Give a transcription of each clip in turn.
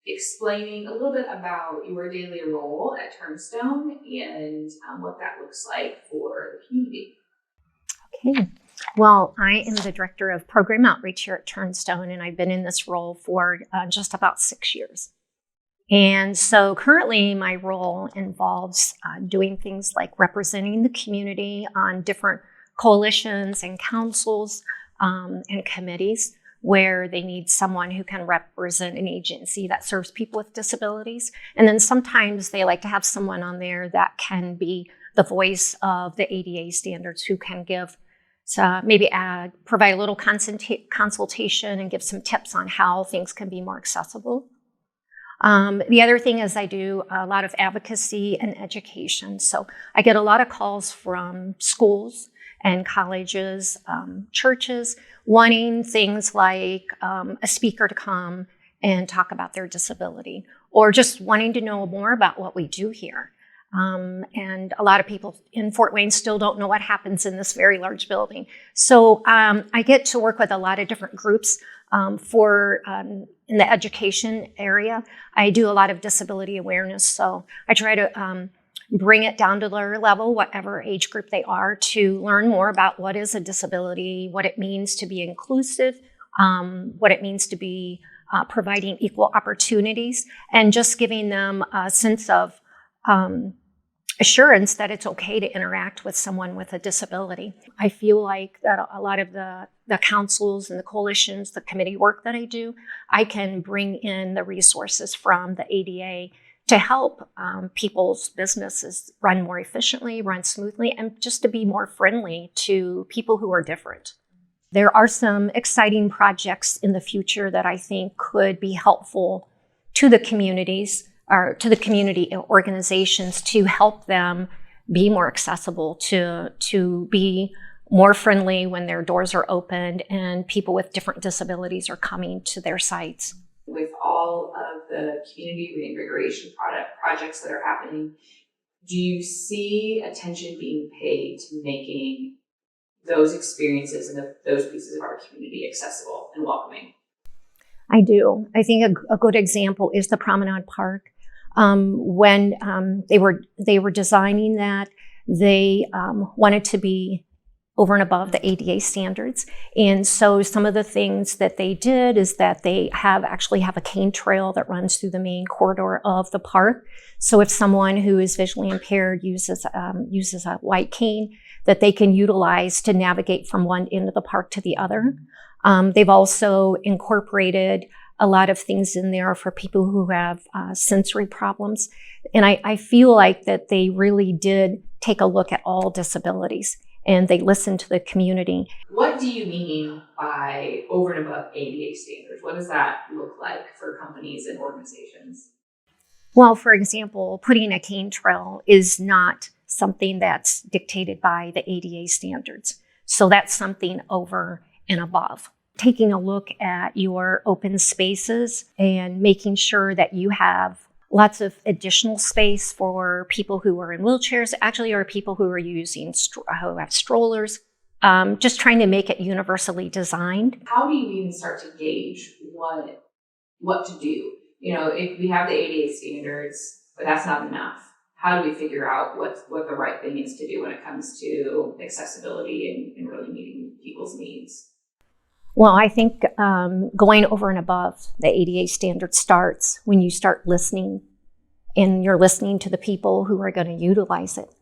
explaining a little bit about your daily role at Turnstone and what that looks like for the community. Okay. Well, I am the Director of Program Outreach here at Turnstone, and I've been in this role for just about 6 years. And so currently my role involves doing things like representing the community on different coalitions and councils and committees where they need someone who can represent an agency that serves people with disabilities. And then sometimes they like to have someone on there that can be the voice of the ADA standards, who can give, maybe provide a little consultation and give some tips on how things can be more accessible. The other thing is I do a lot of advocacy and education. So I get a lot of calls from schools and colleges, churches, wanting things like a speaker to come and talk about their disability, or just wanting to know more about what we do here. And a lot of people in Fort Wayne still don't know what happens in this very large building. So I get to work with a lot of different groups in the education area. I do a lot of disability awareness, so I try to bring it down to their level, whatever age group they are, to learn more about what is a disability, what it means to be inclusive, what it means to be providing equal opportunities, and just giving them a sense of assurance that it's okay to interact with someone with a disability. I feel like that a lot of the councils and the coalitions, the committee work that I do, I can bring in the resources from the ADA to help people's businesses run more efficiently, run smoothly, and just to be more friendly to people who are different. There are some exciting projects in the future that I think could be helpful to the communities, or to the community organizations, to help them be more accessible, to be more friendly when their doors are opened and people with different disabilities are coming to their sites. With all of the community reinvigoration projects that are happening, do you see attention being paid to making those experiences and those pieces of our community accessible and welcoming? I do. I think a good example is the Promenade Park. When they were designing that, they wanted to be over and above the ADA standards. And so some of the things that they did is that they actually have a cane trail that runs through the main corridor of the park. So if someone who is visually impaired uses a white cane, that they can utilize to navigate from one end of the park to the other. They've also incorporated a lot of things in there for people who have sensory problems. And I feel like that they really did take a look at all disabilities, and they listened to the community. What do you mean by over and above ADA standards? What does that look like for companies and organizations? Well, for example, putting a cane trail is not something that's dictated by the ADA standards. So that's something over and above. Taking a look at your open spaces and making sure that you have lots of additional space for people who are in wheelchairs, actually, or people who are who have strollers, just trying to make it universally designed. How do you even start to gauge what to do? You know, if we have the ADA standards, but that's not enough, how do we figure out what the right thing is to do when it comes to accessibility and really meeting people's needs? Well, I think going over and above the ADA standard starts when you start listening, and you're listening to the people who are going to utilize it.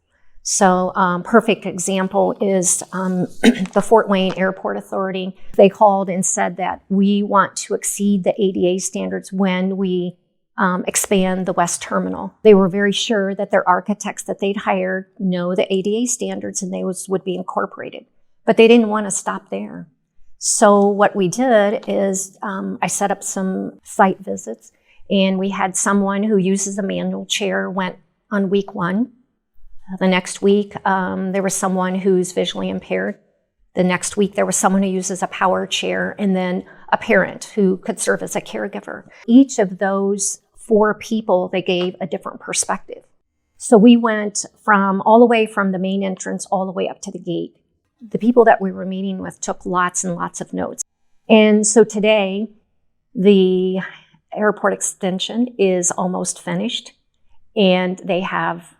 So perfect example is the Fort Wayne Airport Authority. They called and said that we want to exceed the ADA standards when we expand the West Terminal. They were very sure that their architects that they'd hired know the ADA standards and they would be incorporated. But they didn't want to stop there. So what we did is I set up some site visits, and we had someone who uses a manual chair went on week 1. The next week, there was someone who's visually impaired. The next week, there was someone who uses a power chair, and then a parent who could serve as a caregiver. Each of those 4 people, they gave a different perspective. So we went all the way from the main entrance all the way up to the gate. The people that we were meeting with took lots and lots of notes. And so today, the airport extension is almost finished, and they have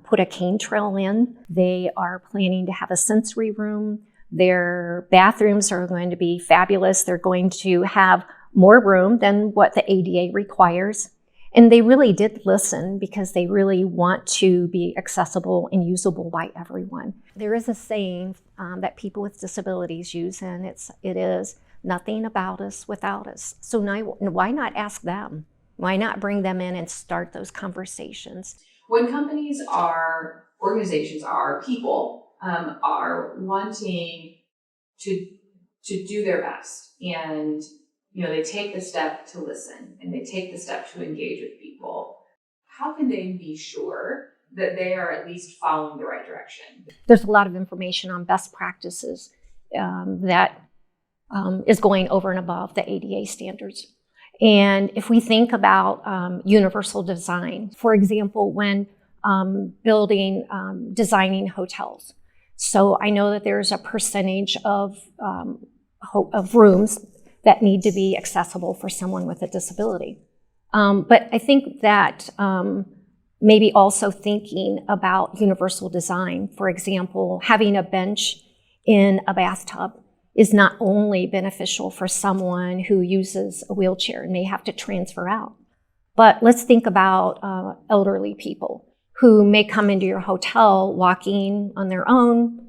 put a cane trail in. They are planning to have a sensory room. Their bathrooms are going to be fabulous. They're going to have more room than what the ADA requires. And they really did listen because they really want to be accessible and usable by everyone. There is a saying that people with disabilities use, and it is, nothing about us without us. So now, why not ask them? Why not bring them in and start those conversations? When organizations are, people are wanting to do their best, and they take the step to listen and they take the step to engage with people, how can they be sure that they are at least following the right direction? There's a lot of information on best practices that is going over and above the ADA standards. And if we think about universal design, for example, when designing hotels. So I know that there's a percentage of rooms that need to be accessible for someone with a disability. But I think that maybe also thinking about universal design, for example, having a bench in a bathtub is not only beneficial for someone who uses a wheelchair and may have to transfer out, but let's think about elderly people who may come into your hotel walking on their own.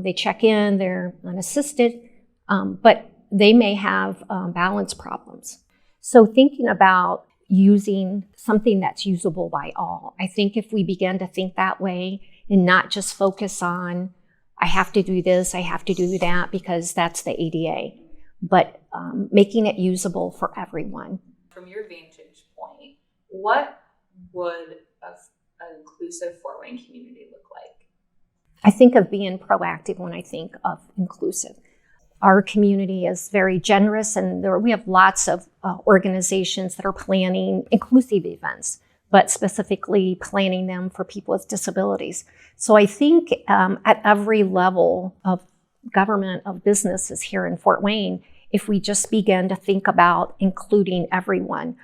They check in, they're unassisted, but they may have balance problems. So thinking about using something that's usable by all, I think if we begin to think that way and not just focus on, I have to do this, I have to do that because that's the ADA, but making it usable for everyone. From your vantage point, what would an inclusive Fort Wayne community look like? I think of being proactive when I think of inclusive. Our community is very generous, and we have lots of organizations that are planning inclusive events, but specifically planning them for people with disabilities. So I think at every level of government, of businesses here in Fort Wayne, if we just begin to think about including everyone,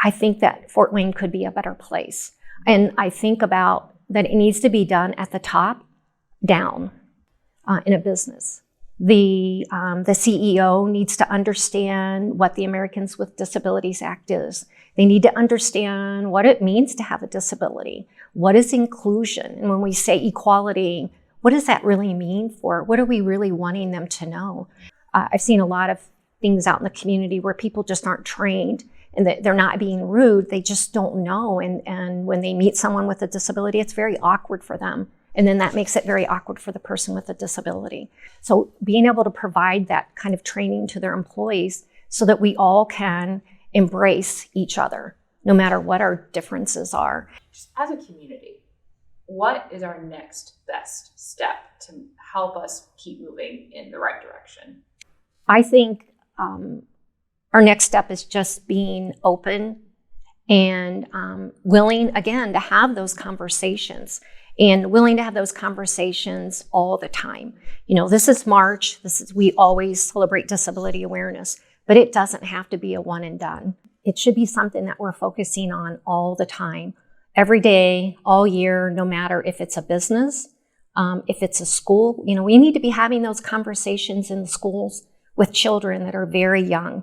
I think that Fort Wayne could be a better place. And I think about that it needs to be done at the top down in a business. The CEO needs to understand what the Americans with Disabilities Act is. They need to understand what it means to have a disability. What is inclusion? And when we say equality, what does that really mean for? What are we really wanting them to know? I've seen a lot of things out in the community where people just aren't trained and that they're not being rude. They just don't know. And when they meet someone with a disability, it's very awkward for them. And then that makes it very awkward for the person with a disability. So being able to provide that kind of training to their employees so that we all can embrace each other, no matter what our differences are. As a community, what is our next best step to help us keep moving in the right direction? I think our next step is just being open and willing, again, to have those conversations. And willing to have those conversations all the time. This is March. We always celebrate disability awareness, but it doesn't have to be a one and done. It should be something that we're focusing on all the time, every day, all year, no matter if it's a business, if it's a school. We need to be having those conversations in the schools with children that are very young.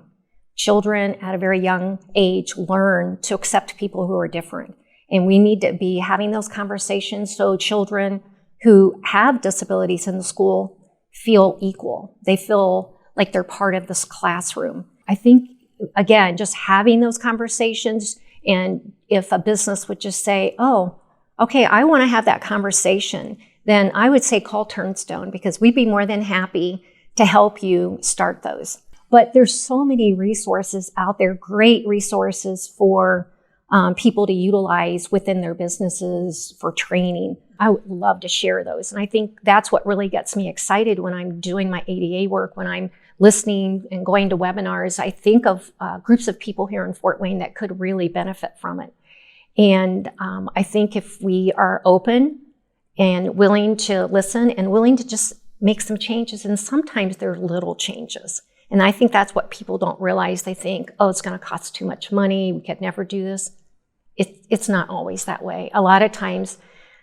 Children at a very young age learn to accept people who are different. And we need to be having those conversations so children who have disabilities in the school feel equal. They feel like they're part of this classroom. I think, again, just having those conversations, and if a business would just say, oh, okay, I want to have that conversation, then I would say call Turnstone, because we'd be more than happy to help you start those. But there's so many resources out there, great resources for people to utilize within their businesses for training. I would love to share those. And I think that's what really gets me excited when I'm doing my ADA work, when I'm listening and going to webinars. I think of groups of people here in Fort Wayne that could really benefit from it. And I think if we are open and willing to listen and willing to just make some changes, and sometimes they're little changes. And I think that's what people don't realize. They think, oh, it's going to cost too much money. We could never do this. It's not always that way. A lot of times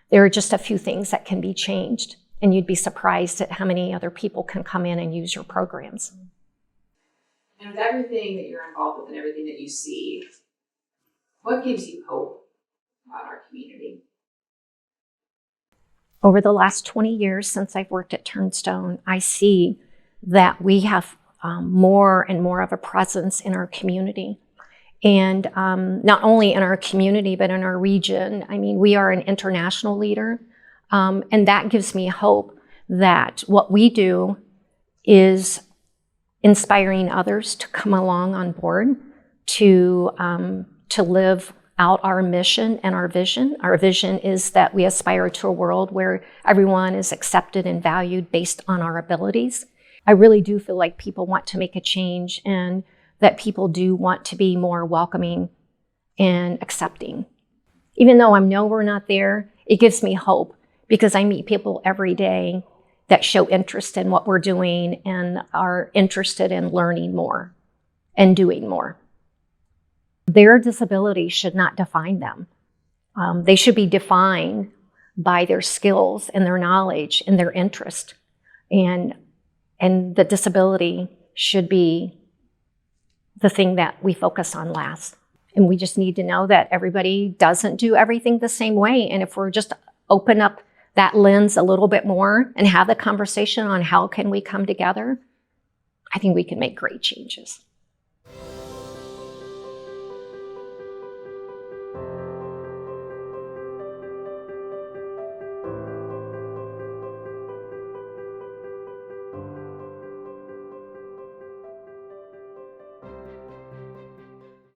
there are just a few things that can be changed, and you'd be surprised at how many other people can come in and use your programs. And with everything that you're involved with and everything that you see, what gives you hope about our community? Over the last 20 years since I've worked at Turnstone, I see that we have more and more of a presence in our community. And not only in our community, but in our region. I mean, we are an international leader. And that gives me hope that what we do is inspiring others to come along on board, to live out our mission and our vision. Our vision is that we aspire to a world where everyone is accepted and valued based on our abilities. I really do feel like people want to make a change, and that people do want to be more welcoming and accepting. Even though I know we're not there, it gives me hope because I meet people every day that show interest in what we're doing and are interested in learning more and doing more. Their disability should not define them. They should be defined by their skills and their knowledge and their interest. And the disability should be the thing that we focus on last. And we just need to know that everybody doesn't do everything the same way. And if we're just open up that lens a little bit more and have the conversation on how can we come together, I think we can make great changes.